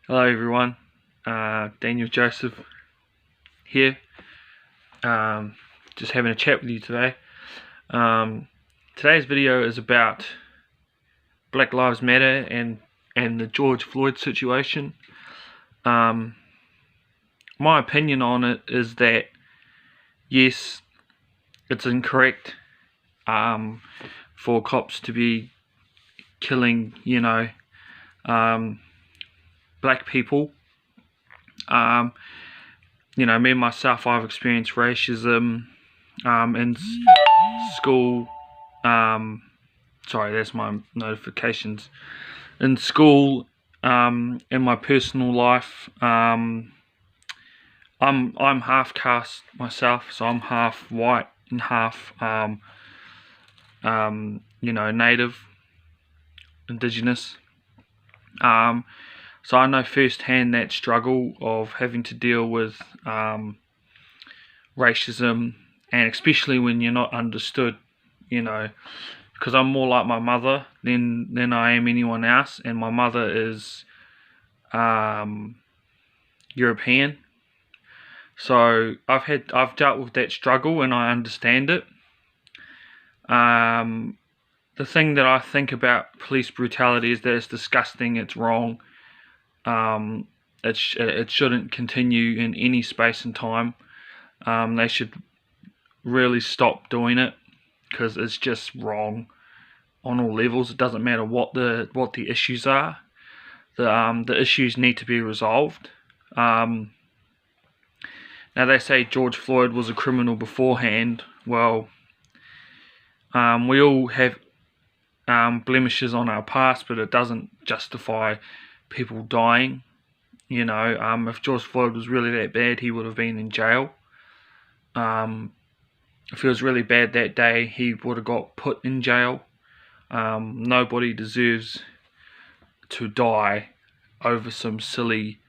Hello everyone, Daniel Joseph here, just having a chat with you today. Today's video is about Black Lives Matter and the George Floyd situation. My opinion on it is that yes, it's incorrect for cops to be killing, black people. Me and myself, I've experienced racism in school. Sorry, that's my notifications. In school, in my personal life, I'm half caste myself, so I'm half white and half native, indigenous. So I know firsthand that struggle of having to deal with racism, and especially when you're not understood, because I'm more like my mother than I am anyone else, and my mother is European. So I've dealt with that struggle and I understand it. The thing that I think about police brutality is that it's disgusting, it's wrong. It shouldn't continue in any space and time. They should really stop doing it because it's just wrong on all levels. It doesn't matter what the issues are. The issues need to be resolved. Now they say George Floyd was a criminal beforehand. Well, we all have blemishes on our past, but it doesn't justify people dying. If George Floyd was really that bad, he would have been in jail. If he was really bad that day, he would have got put in jail. Nobody deserves to die over some silly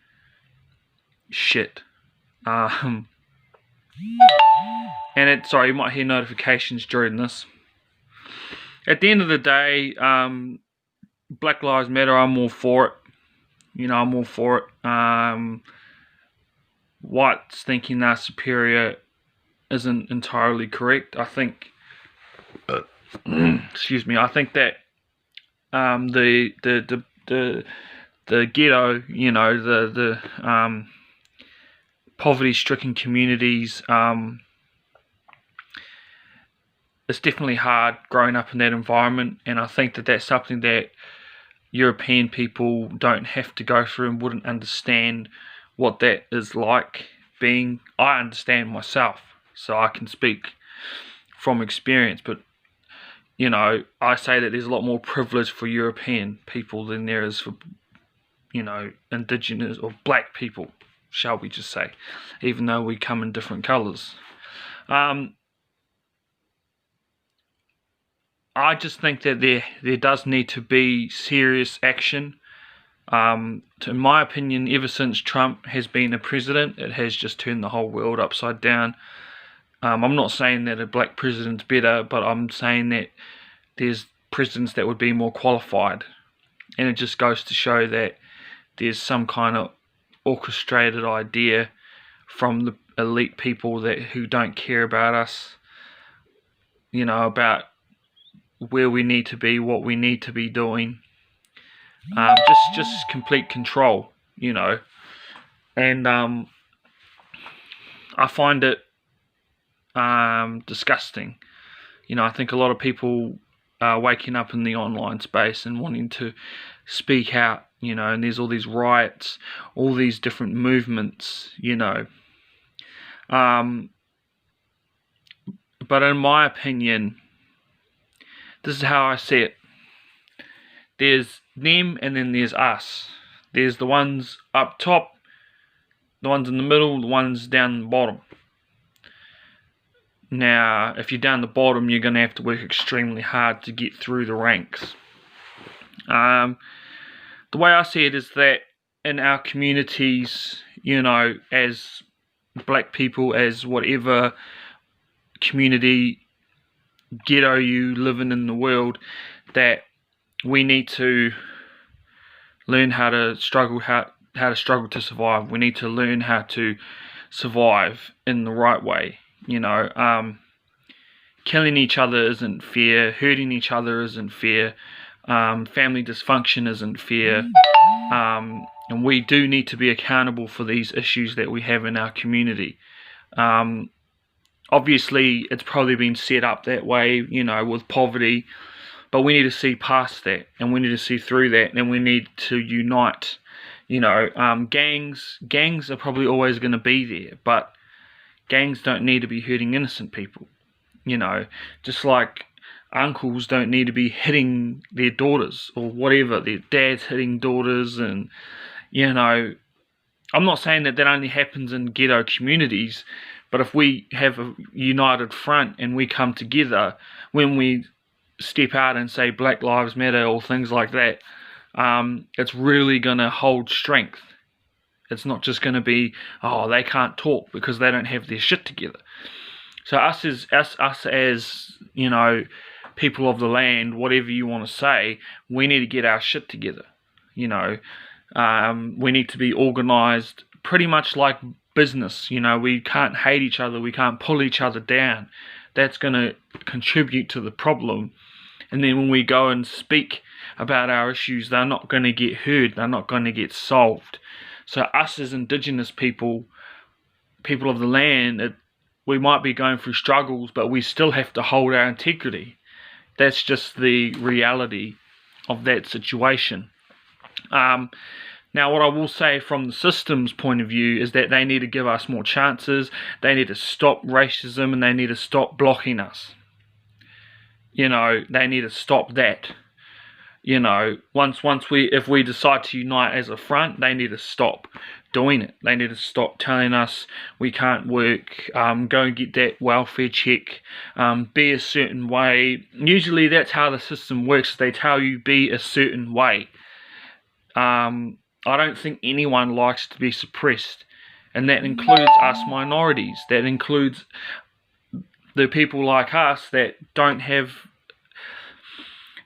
shit. And sorry, you might hear notifications during this. At the end of the day, Black Lives Matter, I'm all for it. I'm all for it. Whites thinking they're superior isn't entirely correct. I think, excuse me, I think that the ghetto, the poverty-stricken communities, it's definitely hard growing up in that environment, and I think that that's something that European people don't have to go through and wouldn't understand what that is like being. I understand myself, so I can speak from experience, but I say that there's a lot more privilege for European people than there is for indigenous or black people, shall we just say, even though we come in different colours. I just think that there does need to be serious action. In my opinion, ever since Trump has been a president, it has just turned the whole world upside down. I'm not saying that a black president's better, but I'm saying that there's presidents that would be more qualified. And it just goes to show that there's some kind of orchestrated idea from the elite people who don't care about us, about where we need to be, what we need to be doing. Just complete control, and I find it disgusting. I think a lot of people are waking up in the online space and wanting to speak out, and there's all these riots, all these different movements, but in my opinion, this is how I see it. There's them and then there's us. There's the ones up top, the ones in the middle, the ones down the bottom. Now, if you're down the bottom, you're going to have to work extremely hard to get through the ranks. The way I see it is that in our communities, as black people, as whatever community, ghetto you living in the world, that we need to learn how to struggle how to struggle to survive. We need to learn how to survive in the right way. Killing each other isn't fair. Hurting each other isn't fair. Family dysfunction isn't fair. And we do need to be accountable for these issues that we have in our community. Obviously, it's probably been set up that way, with poverty, but we need to see past that, and we need to see through that, and we need to unite. Gangs are probably always going to be there, but gangs don't need to be hurting innocent people. Just like uncles don't need to be hitting their daughters or whatever, their dads hitting daughters. And I'm not saying that only happens in ghetto communities, but if we have a united front and we come together when we step out and say Black Lives Matter or things like that, it's really going to hold strength. It's not just going to be, oh, they can't talk because they don't have their shit together. So us as people of the land, whatever you want to say, we need to get our shit together. We need to be organised pretty much like business. We can't hate each other. We can't pull each other down. That's going to contribute to the problem. And then when we go and speak about our issues, they're not going to get heard. They're not going to get solved. So us as Indigenous people of the land, we might be going through struggles, but we still have to hold our integrity. That's just the reality of that situation. Now, what I will say from the system's point of view is that they need to give us more chances. They need to stop racism, and they need to stop blocking us. They need to stop that. If we decide to unite as a front, they need to stop doing it. They need to stop telling us we can't work, go and get that welfare check, be a certain way. Usually that's how the system works. They tell you be a certain way. I don't think anyone likes to be suppressed, and that includes us minorities. That includes the people like us that don't have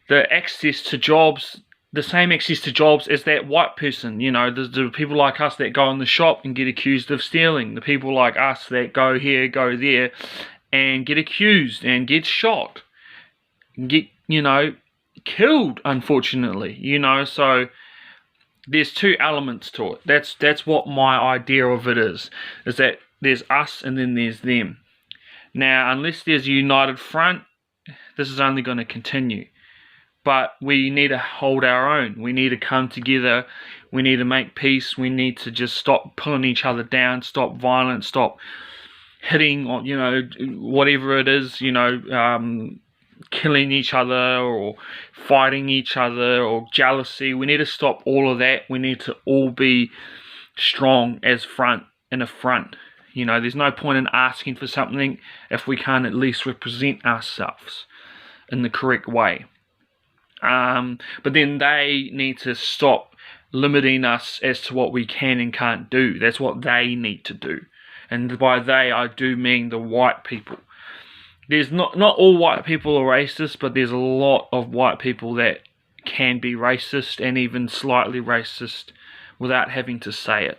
the access to jobs, the same access to jobs as that white person. The people like us that go in the shop and get accused of stealing. The people like us that go here, go there, and get accused and get shot, and get, killed, unfortunately. So there's two elements to it. That's what my idea of it is that there's us and then there's them. Now, unless there's a united front, this is only going to continue. But we need to hold our own. We need to come together. We need to make peace. We need to just stop pulling each other down, stop violence, stop hitting on, whatever it is, killing each other or fighting each other or jealousy. We need to stop all of that. We need to all be strong as in a front. There's no point in asking for something if we can't at least represent ourselves in the correct way. But then they need to stop limiting us as to what we can and can't do. That's what they need to do. And by they, I do mean the white people. There's not all white people are racist, but there's a lot of white people that can be racist and even slightly racist without having to say it.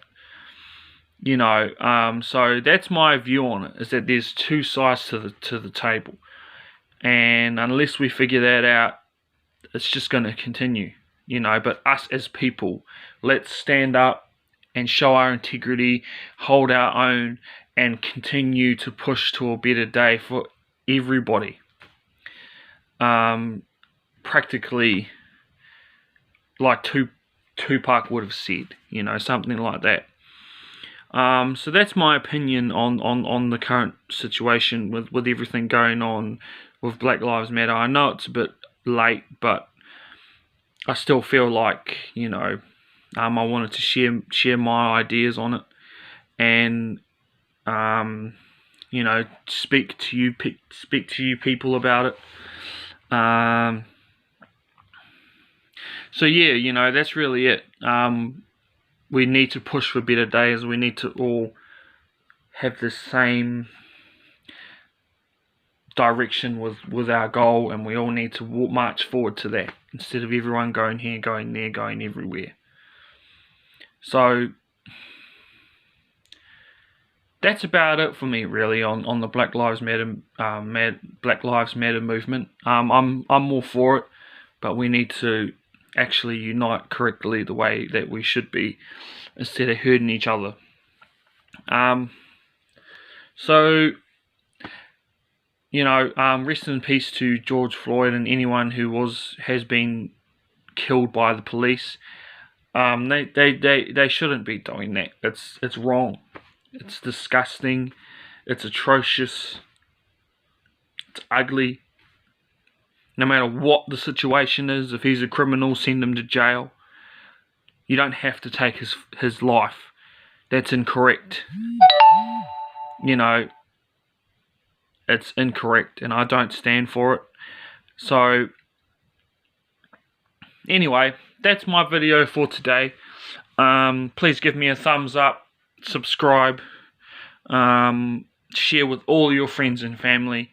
So that's my view on it, is that there's two sides to the table. And unless we figure that out, it's just going to continue, but us as people, let's stand up and show our integrity, hold our own, and continue to push to a better day for everybody. Practically, like Tupac would have said, something like that. So that's my opinion on the current situation with everything going on with Black Lives Matter. I know it's a bit late, but I still feel like I wanted to share my ideas on it, and speak to you people about it. So yeah, that's really it. We need to push for better days. We need to all have the same direction with our goal, and we all need to march forward to that instead of everyone going here, going there, going everywhere. So that's about it for me, really, on the Black Lives Matter movement. I'm all for it, but we need to actually unite correctly the way that we should be, instead of hurting each other. So, rest in peace to George Floyd and anyone who has been killed by the police. They shouldn't be doing that. It's wrong. It's disgusting. It's atrocious. It's ugly. No matter what the situation is, if he's a criminal, send him to jail. You don't have to take his life. That's incorrect. It's incorrect, and I don't stand for it. So, anyway, that's my video for today. Please give me a thumbs up, subscribe, share with all your friends and family,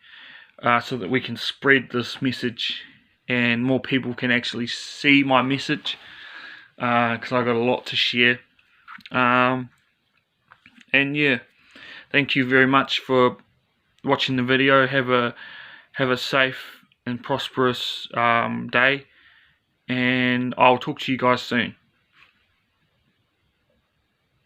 so that we can spread this message and more people can actually see my message, because I've got a lot to share. And yeah, thank you very much for watching the video. Have a safe and prosperous day, and I'll talk to you guys soon.